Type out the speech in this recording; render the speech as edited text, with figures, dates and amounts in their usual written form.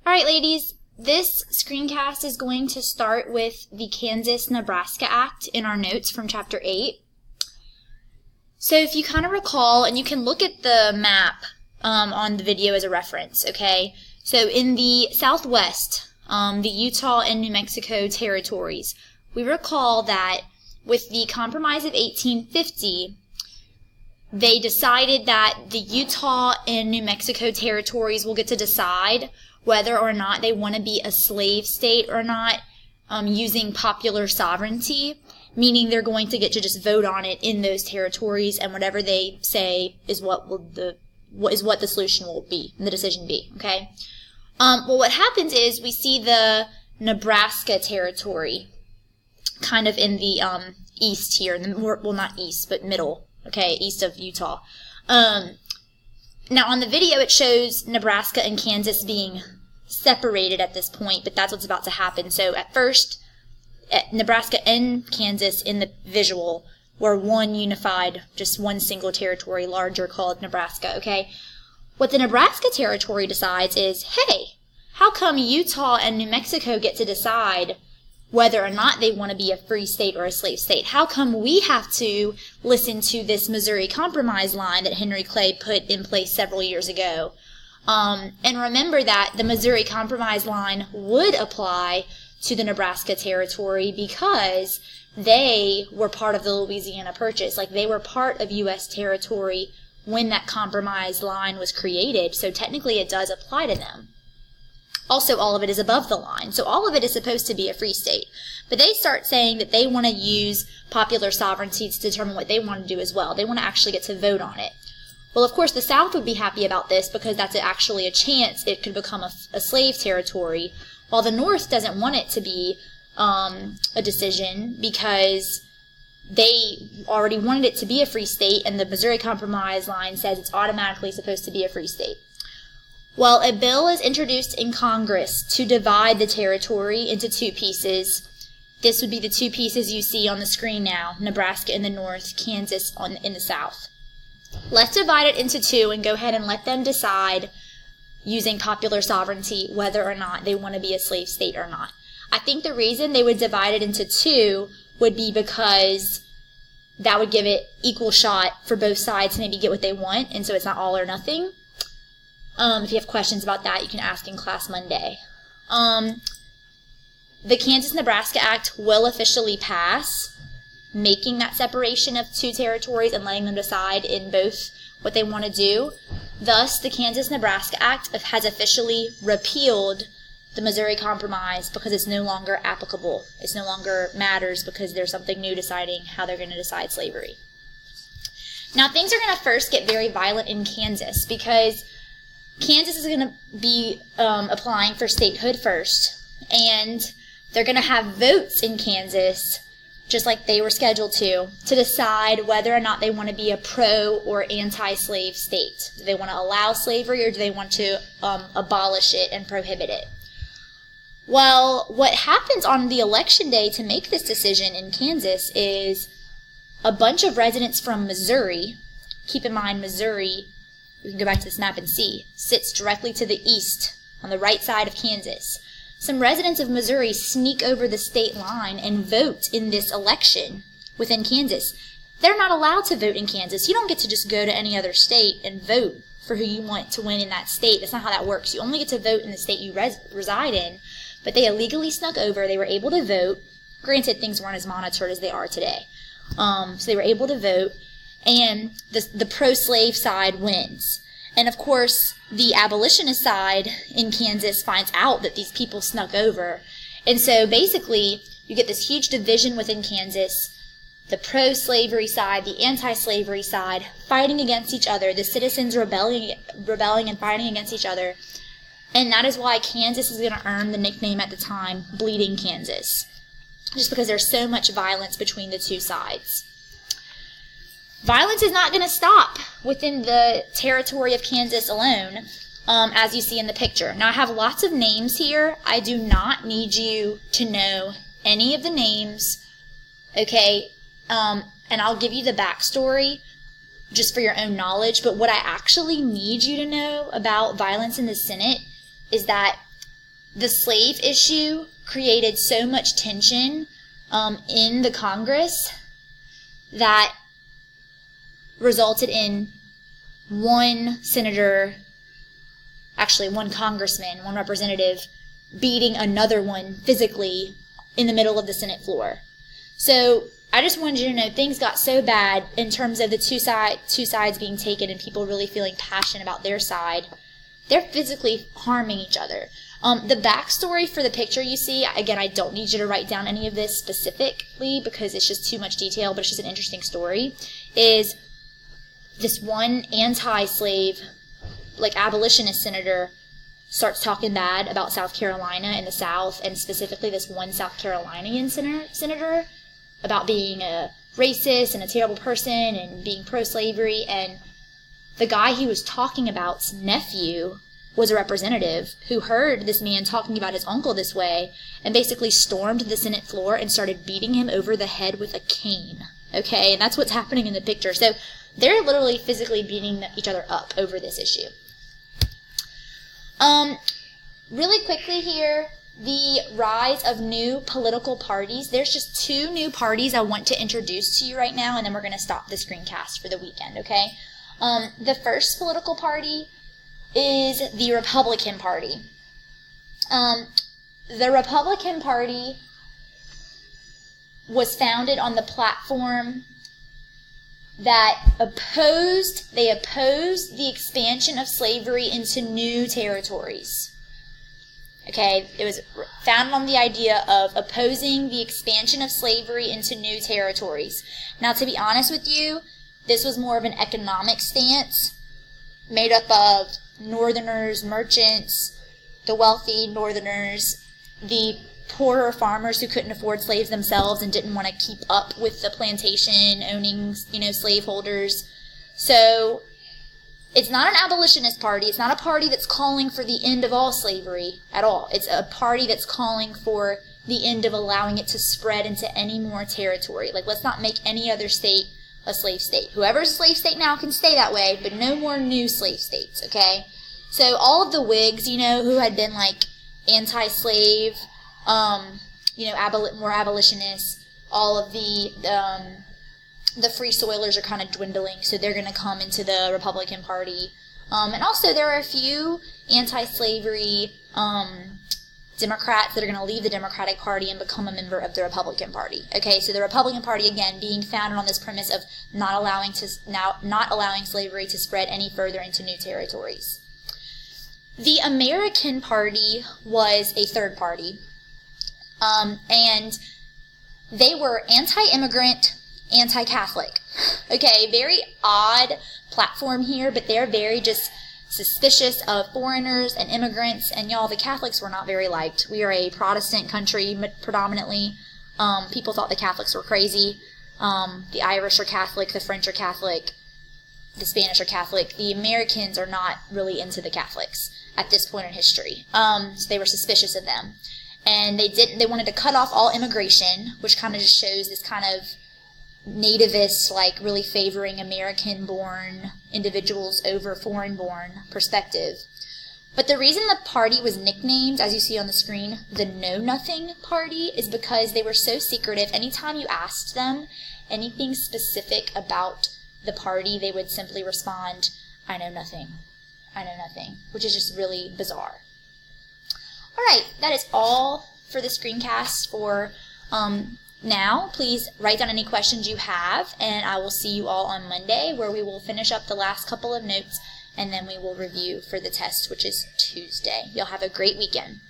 Alright ladies, this screencast is going to start with the Kansas-Nebraska Act in our notes from Chapter 8. So if you kind of recall, and you can look at the map on the video as a reference, okay? So in the Southwest, the Utah and New Mexico territories, we recall that with the Compromise of 1850, they decided that the Utah and New Mexico territories will get to decide whether or not they want to be a slave state or not, using popular sovereignty, meaning they're going to get to just vote on it in those territories, and whatever they say is what the solution will be, and the decision be, okay? Well, what happens is we see the Nebraska territory kind of in the east here, well, not east, but middle, okay, east of Utah. Now, on the video, it shows Nebraska and Kansas being separated at this point, but that's what's about to happen. So at first, Nebraska and Kansas in the visual were one unified, just one single territory, larger, called Nebraska, okay? What the Nebraska territory decides is, hey, how come Utah and New Mexico get to decide whether or not they want to be a free state or a slave state? How come we have to listen to this Missouri Compromise line that Henry Clay put in place several years ago? And remember that the Missouri Compromise line would apply to the Nebraska territory because they were part of the Louisiana Purchase. Like, they were part of U.S. territory when that compromise line was created, so technically it does apply to them. Also, all of it is above the line, so all of it is supposed to be a free state. But they start saying that they want to use popular sovereignty to determine what they want to do as well. They want to actually get to vote on it. Well, of course, the South would be happy about this because that's actually a chance it could become a slave territory, while the North doesn't want it to be a decision because they already wanted it to be a free state, and the Missouri Compromise line says it's automatically supposed to be a free state. Well, a bill is introduced in Congress to divide the territory into two pieces. This would be the two pieces you see on the screen now, Nebraska in the north, Kansas in the south. Let's divide it into two and go ahead and let them decide, using popular sovereignty, whether or not they want to be a slave state or not. I think the reason they would divide it into two would be because that would give it equal shot for both sides to maybe get what they want, and so it's not all or nothing. If you have questions about that, you can ask in class Monday. The Kansas-Nebraska Act will officially pass, making that separation of two territories and letting them decide in both what they want to do. Thus, the Kansas-Nebraska Act has officially repealed the Missouri Compromise because it's no longer applicable. It no longer matters because there's something new deciding how they're going to decide slavery. Now, things are going to first get very violent in Kansas because Kansas is going to be applying for statehood first, and they're going to have votes in Kansas, just like they were scheduled to decide whether or not they want to be a pro or anti-slave state. Do they want to allow slavery, or do they want to abolish it and prohibit it? Well, what happens on the election day to make this decision in Kansas is a bunch of residents from Missouri, keep in mind Missouri, we can go back to this map and see, sits directly to the east on the right side of Kansas. Some residents of Missouri sneak over the state line and vote in this election within Kansas. They're not allowed to vote in Kansas. You don't get to just go to any other state and vote for who you want to win in that state. That's not how that works. You only get to vote in the state you reside in. But they illegally snuck over. They were able to vote. Granted, things weren't as monitored as they are today. So they were able to vote, and the pro-slave side wins. And of course, the abolitionist side in Kansas finds out that these people snuck over. And so basically, you get this huge division within Kansas, the pro-slavery side, the anti-slavery side, fighting against each other, the citizens rebelling and fighting against each other. And that is why Kansas is going to earn the nickname at the time, Bleeding Kansas, just because there's so much violence between the two sides. Violence is not going to stop within the territory of Kansas alone, as you see in the picture. Now, I have lots of names here. I do not need you to know any of the names, okay? And I'll give you the backstory just for your own knowledge, but what I actually need you to know about violence in the Senate is that the slave issue created so much tension in the Congress that resulted in one congressman, one representative, beating another one physically in the middle of the Senate floor. So I just wanted you to know things got so bad in terms of the two sides being taken and people really feeling passionate about their side. They're physically harming each other. The backstory for the picture you see, again, I don't need you to write down any of this specifically because it's just too much detail, but it's just an interesting story, is this one anti-slave, abolitionist senator starts talking bad about South Carolina and the South, and specifically this one South Carolinian senator about being a racist and a terrible person and being pro-slavery, and the guy he was talking about's nephew was a representative who heard this man talking about his uncle this way and basically stormed the Senate floor and started beating him over the head with a cane. Okay, and that's what's happening in the picture. So they're literally physically beating each other up over this issue. Really quickly here, the rise of new political parties. There's just two new parties I want to introduce to you right now, and then we're going to stop the screencast for the weekend, okay? The first political party is the Republican Party. The Republican Party was founded on the platform that opposed the expansion of slavery into new territories. Okay, it was founded on the idea of opposing the expansion of slavery into new territories. Now, to be honest with you, this was more of an economic stance made up of Northerners, merchants, the wealthy Northerners, the poorer farmers who couldn't afford slaves themselves and didn't want to keep up with the plantation owning, slaveholders. So it's not an abolitionist party. It's not a party that's calling for the end of all slavery at all. It's a party that's calling for the end of allowing it to spread into any more territory. Let's not make any other state a slave state. Whoever's a slave state now can stay that way, but no more new slave states, okay? So all of the Whigs, who had been anti-slave, more abolitionists, all of the free soilers are kind of dwindling, so they're going to come into the Republican Party. And also there are a few anti-slavery Democrats that are going to leave the Democratic Party and become a member of the Republican Party. Okay, so the Republican Party, again, being founded on this premise of not allowing slavery to spread any further into new territories. The American Party was a third party, and they were anti-immigrant, anti-Catholic. Okay, very odd platform here, but they're very just suspicious of foreigners and immigrants, and y'all, the Catholics were not very liked. We are a Protestant country predominantly. People thought the Catholics were crazy. The Irish are Catholic, the French are Catholic, the Spanish are Catholic. The Americans are not really into the Catholics at this point in history. So they were suspicious of them. And they wanted to cut off all immigration, which kind of just shows this kind of nativist, really favoring American-born individuals over foreign-born perspective. But the reason the party was nicknamed, as you see on the screen, the Know Nothing Party, is because they were so secretive. Anytime you asked them anything specific about the party, they would simply respond, "I know nothing. I know nothing," which is just really bizarre. All right, that is all for the screencast for now. Please write down any questions you have, and I will see you all on Monday, where we will finish up the last couple of notes, and then we will review for the test, which is Tuesday. Y'all have a great weekend.